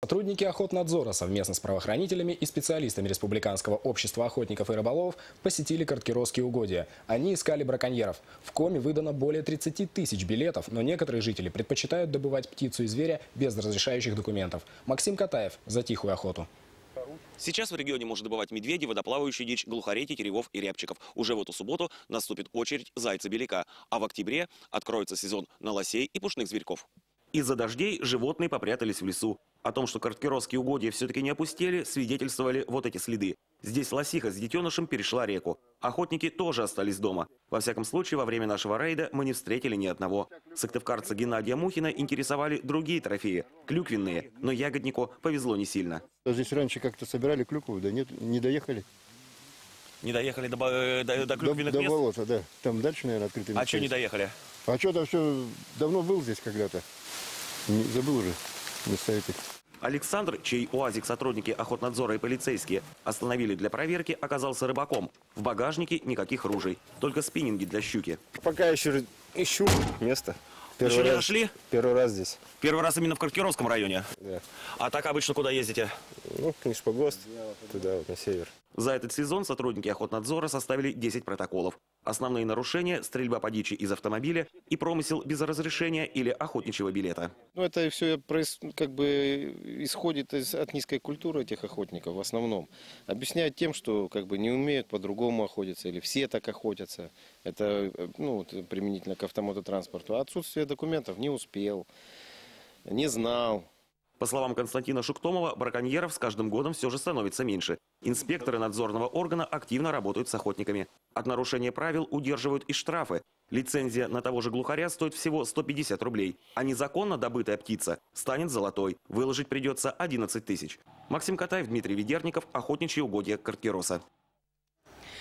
Сотрудники охотнадзора совместно с правоохранителями и специалистами Республиканского общества охотников и рыболовов посетили Карткиросские угодья. Они искали браконьеров. В Коми выдано более 30 тысяч билетов, но некоторые жители предпочитают добывать птицу и зверя без разрешающих документов. Максим Катаев за тихую охоту. Сейчас в регионе можно добывать медведей, водоплавающую дичь, глухарей, тетеревов и рябчиков. Уже в эту субботу наступит очередь зайца-беляка, а в октябре откроется сезон на лосей и пушных зверьков. Из-за дождей животные попрятались в лесу. О том, что Карткиросские угодья все-таки не опустели, свидетельствовали вот эти следы. Здесь лосиха с детенышем перешла реку. Охотники тоже остались дома. Во всяком случае, во время нашего рейда мы не встретили ни одного. Сыктывкарца Геннадия Мухина интересовали другие трофеи – клюквенные, но ягоднику повезло не сильно. Здесь раньше как-то собирали клюкву, да нет, не доехали. Не доехали до клюквенных до мест? болота, да. Там дальше, наверное, открытый место. А что не доехали? А что-то все давно был здесь когда-то. Забыл уже места эти. Александр, чей УАЗик сотрудники охотнадзора и полицейские остановили для проверки, оказался рыбаком. В багажнике никаких ружей, только спиннинги для щуки. Пока еще ищу место. Еще не нашли? Первый раз здесь. Первый раз именно в Карткиросском районе? Да. А так обычно куда ездите? Ну, Нижпогост, туда, вот, на север. За этот сезон сотрудники охотнадзора составили 10 протоколов. Основные нарушения – стрельба по дичи из автомобиля и промысел без разрешения или охотничьего билета. Ну, это все как бы исходит от низкой культуры этих охотников в основном. Объясняют тем, что как бы не умеют по-другому охотиться или все так охотятся. Это применительно к автомототранспорту. А отсутствие документов не успел, не знал. По словам Константина Шуктомова, браконьеров с каждым годом все же становится меньше. Инспекторы надзорного органа активно работают с охотниками. От нарушения правил удерживают и штрафы. Лицензия на того же глухаря стоит всего 150 рублей. А незаконно добытая птица станет золотой. Выложить придется 11 тысяч. Максим Катаев, Дмитрий Ведерников, охотничьи угодья Карткироса.